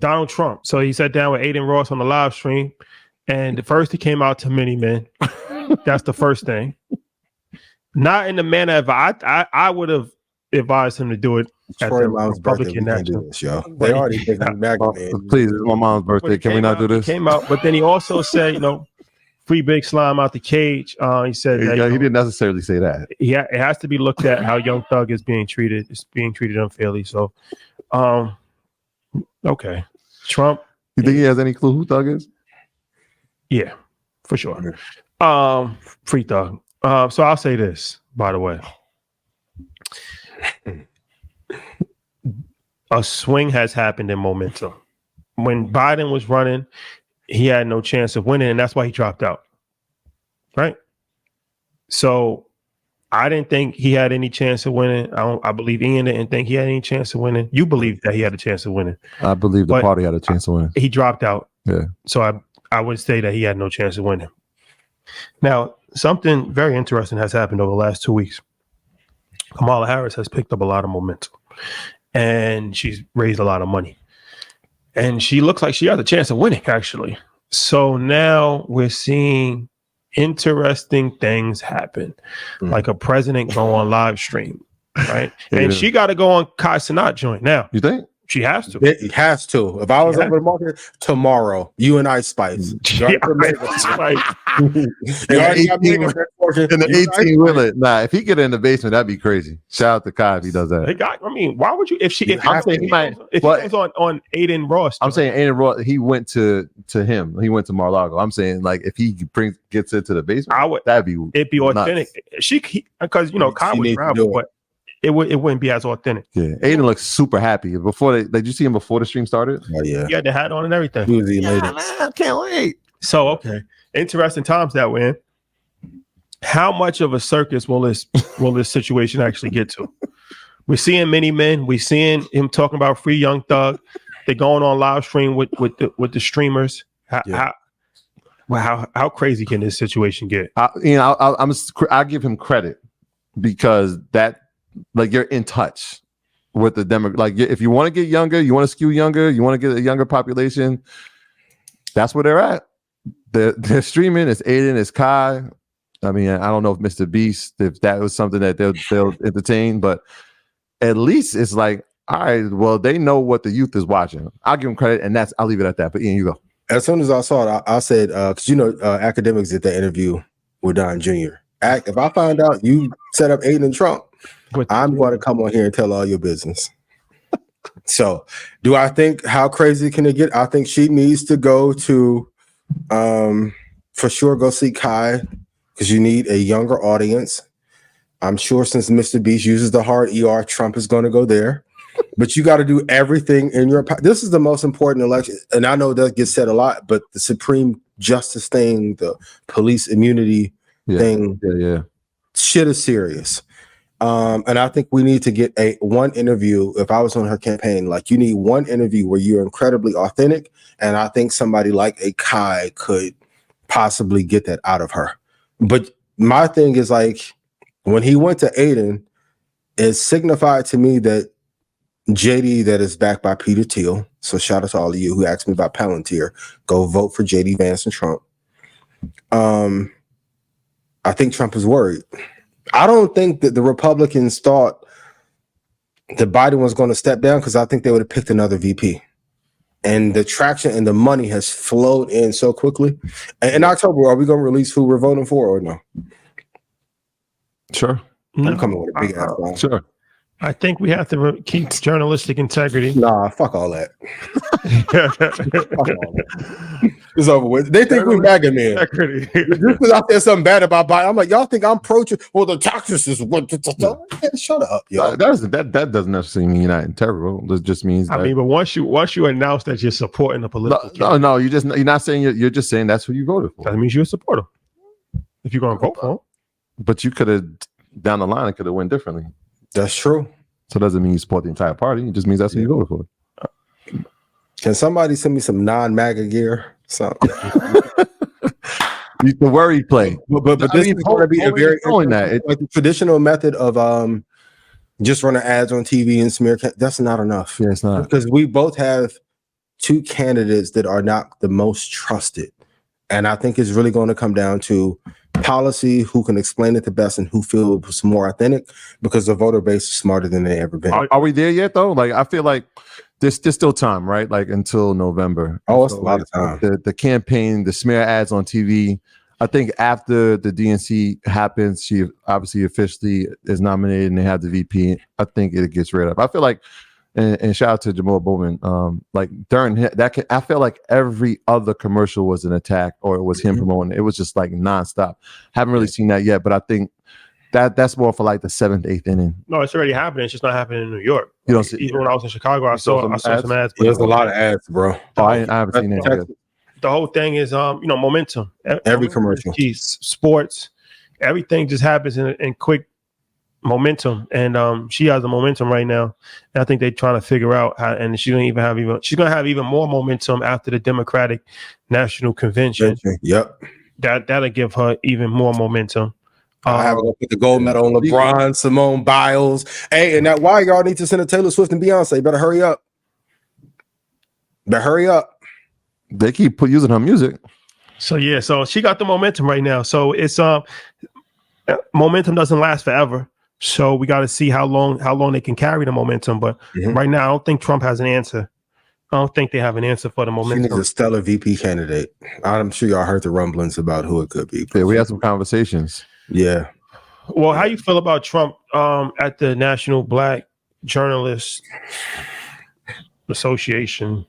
Donald Trump. So he sat down with Aidan Ross on the live stream, and first he came out to many men. That's the first thing. Not in the manner of I would have advised him to do it at Troy the Millings' Republican birthday. national. They already thinking back. Please, it's my mom's birthday. Can we not do this? He came out, but then he also said, free Big Slime out the cage. He said that, he didn't necessarily say that. Yeah, it has to be looked at how Young Thug is being treated. It's being treated unfairly. So, okay, Trump. You think he has any clue who Thug is? Yeah, for sure. Free Thug. So I'll say this, by the way. A swing has happened in momentum. When Biden was running, he had no chance of winning, and that's why he dropped out. Right? So I didn't think he had any chance of winning. I believe Ian didn't think he had any chance of winning. You believe that he had a chance of winning. I believe the party had a chance of winning. He dropped out. Yeah. So I would say that he had no chance of winning. Now, something very interesting has happened over the last 2 weeks. Kamala Harris has picked up a lot of momentum, and she's raised a lot of money. And she looks like she has a chance of winning, actually. So now we're seeing interesting things happen, like a president go on live stream, right? And she got to go on Kai Cenat joint now. You think? She has to. It has to. If I was over the market tomorrow, you and I Spice. In the 18 wheeler. Nah, if he get in the basement, that'd be crazy. Shout out to Kai if he does that. Why would you? If he was on Aidan Ross, I'm saying Aidan Ross. He went to him. He went to Mar-a-Lago. I'm saying like if he gets into the basement, it'd be authentic. Because Kai would travel, but it wouldn't be as authentic. Yeah, Aidan looks super happy. Did you see him before the stream started? Oh yeah, he had the hat on and everything. He was elated. I can't wait. So okay, interesting times that we're in. How much of a circus will this situation actually get to? We're seeing many men. We're seeing him talking about free Young Thug. They're going on live stream with the streamers. How crazy can this situation get? I give him credit because that. Like you're in touch with the demo. Like if you want to get younger, you want to skew younger, you want to get a younger population. That's where they're at. They're streaming. It's Aidan, it's Kai. I mean, I don't know if Mr. Beast, if that was something that they'll entertain, but at least it's like, all right, well, they know what the youth is watching. I'll give them credit, and I'll leave it at that. But Ian, you go. As soon as I saw it, I said, because academics did the interview with Don Jr. If I find out you set up Aidan and Trump, I'm going to come on here and tell all your business. So, do I think how crazy can it get? I think she needs to go to, for sure, go see Kai because you need a younger audience. I'm sure since Mr. Beast uses the hard ER, Trump is going to go there. But you got to do everything in your power. This is the most important election, and I know that gets said a lot. But the Supreme Justice thing, the police immunity thing, shit is serious. And I think we need to get one interview. If I was on her campaign, like you need one interview where you're incredibly authentic. And I think somebody like a Kai could possibly get that out of her. But my thing is like when he went to Aidan, it signified to me that JD that is backed by Peter Thiel. So shout out to all of you who asked me about Palantir. Go vote for JD Vance and Trump. I think Trump is worried. I don't think that the Republicans thought that Biden was going to step down because I think they would have picked another VP. And the traction and the money has flowed in so quickly. In October, are we going to release who we're voting for or no? Sure. I'm coming with a big ass line. Sure. I think we have to keep journalistic integrity. Nah, fuck all that. Fuck all that. It's over with. They think we're bagging men. Just because I said something bad about Biden, I'm like, y'all think I'm pro-choice? Well, the taxes is what? Shut up, yo. That doesn't necessarily mean you're not integral. It just means. I mean, but once you announce that you're supporting the political, no, you're not saying you're just saying that's who you voted for. That means you're a supporter. If you're going to vote for him, but you could have down the line it could have went differently. That's true. So it doesn't mean you support the entire party. It just means that's who you voted for. Can somebody send me some non-MAGA gear? Something. You can worry play. But this is going to be a very like the traditional method of just running ads on TV and smear. That's not enough. Yeah, it's not. Because we both have two candidates that are not the most trusted. And I think it's really going to come down to policy, who can explain it the best, and who feels more authentic, because the voter base is smarter than they ever been. Are we there yet, though? Like, I feel like there's still time, right? Like, until November. Oh, it's a lot of time. The campaign, the smear ads on TV. I think after the DNC happens, she obviously officially is nominated and they have the VP. I think it gets rid of. I feel like, and shout out to Jamal Bowman, like during that, I felt like every other commercial was an attack, or it was him promoting. It was just like nonstop. Haven't really seen that yet, but I think that's more for like the 7th, 8th inning. No, it's already happening. It's just not happening in New York. You don't see, even when I was in Chicago, I saw some ads. There's a lot of ads, bro. I haven't seen that yet. The whole thing is, momentum. Every commercial, sports, everything just happens in quick momentum, and she has the momentum right now. And I think they're trying to figure out how. And she's gonna have even more momentum after the Democratic National Convention. Yep, that'll give her even more momentum. I have to put the gold medal on LeBron, Simone Biles. Hey, and that why y'all need to send a Taylor Swift and Beyonce. Better hurry up. They keep using her music. So she got the momentum right now. So it's momentum doesn't last forever. So we got to see how long they can carry the momentum. But right now, I don't think Trump has an answer. I don't think they have an answer for the momentum. She needs a stellar VP candidate. I'm sure y'all heard the rumblings about who it could be. Yeah, we had some conversations. Yeah. Well, how you feel about Trump at the National Black Journalists Association?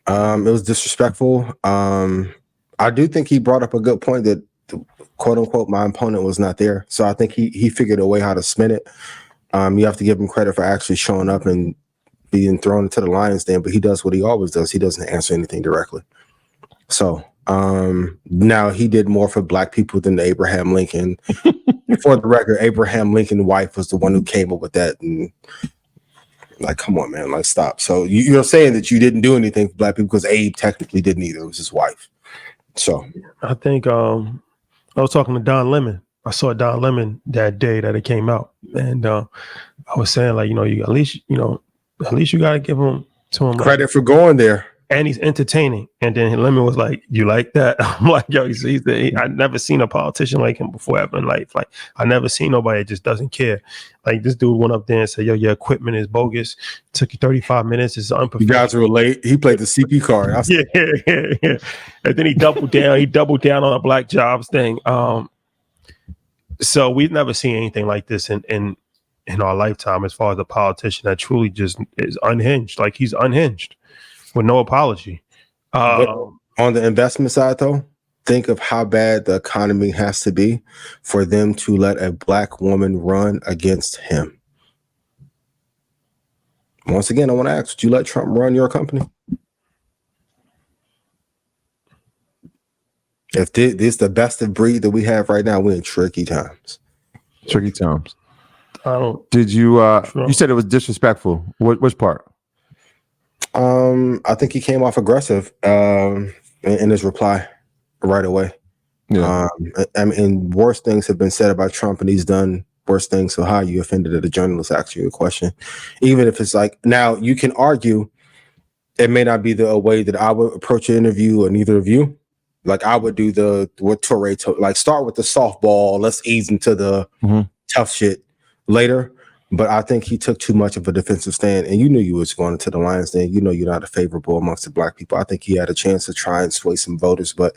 It was disrespectful. I do think he brought up a good point that, quote unquote, my opponent was not there. So I think he figured a way how to spin it. You have to give him credit for actually showing up and being thrown into the lion's den, but he does what he always does. He doesn't answer anything directly. So now he did more for Black people than Abraham Lincoln. For the record, Abraham Lincoln's wife was the one who came up with that. And like, come on, man, like, stop. So you're saying that you didn't do anything for Black people because Abe technically didn't either. It was his wife. So I think I was talking to Don Lemon. I saw Don Lemon that day that it came out, and I was saying, like, you at least you got to give him credit for going there. And he's entertaining. And then Lemon was like, "You like that?" I'm like, "Yo, I've never seen a politician like him before ever in life. Like, I never seen nobody that just doesn't care. Like, this dude went up there and said, 'Yo, your equipment is bogus. It took you 35 minutes. It's unprofessional.' You guys were late. He played the CP card. Yeah. And then he doubled down. He doubled down on a Black Jobs thing. So we've never seen anything like this in our lifetime, as far as a politician that truly just is unhinged. Like, he's unhinged with no apology. On the investment side, though, think of how bad the economy has to be for them to let a Black woman run against him. Once again, I want to ask, would you let Trump run your company? If this is the best of breed that we have right now, we're in tricky times. Did you you said it was disrespectful. Which part? I think he came off aggressive in his reply right away. Yeah. I mean, worse things have been said about Trump, and he's done worse things. So how are you offended that a journalist asks you a question? Even if it's like, now you can argue it may not be the way that I would approach an interview, or neither of you. Like, I would do what Torre told, like, start with the softball. Let's ease into the tough shit later. But I think he took too much of a defensive stand, and you knew you was going into the Lions Den. You know you're not a favorable amongst the Black people. I think he had a chance to try and sway some voters, but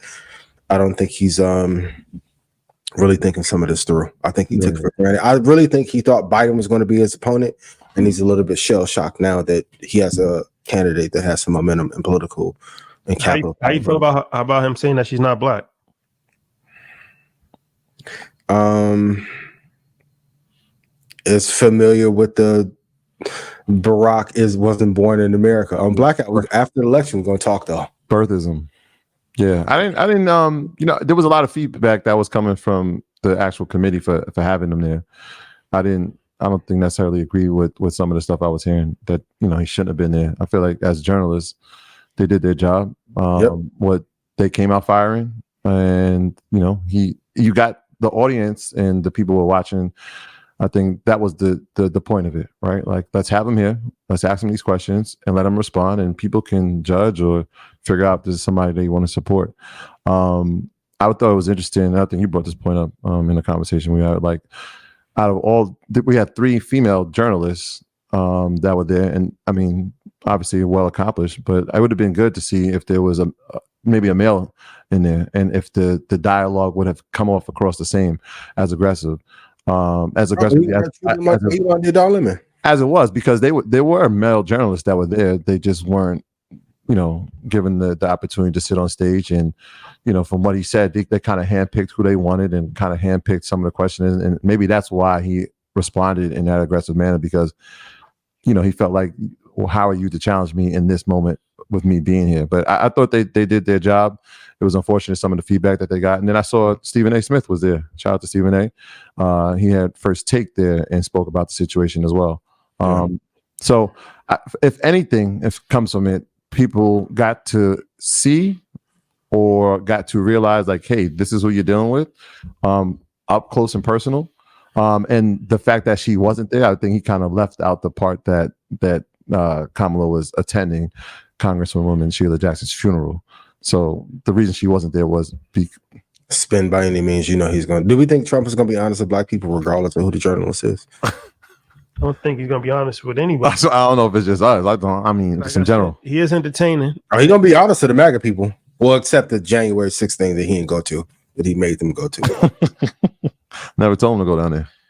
I don't think he's really thinking some of this through. I think he took it for granted. I really think he thought Biden was going to be his opponent, and he's a little bit shell-shocked now that he has a candidate that has some momentum and political and capital. How you feel about him saying that she's not Black? Is familiar with the Barack wasn't born in America. Black after the election, we're going to talk though. Birthism. Yeah, I didn't. There was a lot of feedback that was coming from the actual committee for having him there. I don't think necessarily agree with some of the stuff I was hearing, that he shouldn't have been there. I feel like as journalists, they did their job. What they came out firing, and you got the audience and the people who were watching I think that was the point of it, right? Like, let's have him here, let's ask him these questions, and let him respond, and people can judge or figure out if this is somebody they want to support. I thought it was interesting. I think you brought this point up in the conversation we had. Like, out of all, we had 3 female journalists that were there, and I mean, obviously well accomplished, but it would have been good to see if there was maybe a male in there, and if the dialogue would have come off across the same as aggressive as it was, because there were male journalists that were there. They just weren't, given the opportunity to sit on stage. And from what he said, they kind of handpicked who they wanted and kind of handpicked some of the questions, and maybe that's why he responded in that aggressive manner, because he felt like, well, how are you to challenge me in this moment with me being here? But I thought they did their job. It was unfortunate, some of the feedback that they got. And then I saw Stephen A. Smith was there. Shout out to Stephen A. He had First Take there and spoke about the situation as well. So if anything, if comes from it, people got to see or got to realize, like, hey, this is who you're dealing with, up close and personal. And the fact that she wasn't there, I think he kind of left out the part that Kamala was attending Congresswoman Sheila Jackson's funeral. So the reason she wasn't there was spin by any means. He's going to. Do we think Trump is going to be honest with black people regardless of who the journalist is? I don't think he's going to be honest with anybody. So I don't know if it's just us. I mean, just in general. He is entertaining. Are he going to be honest to the MAGA people? Well, except the January 6th thing that he didn't go to, that he made them go to. Never told him to go down there.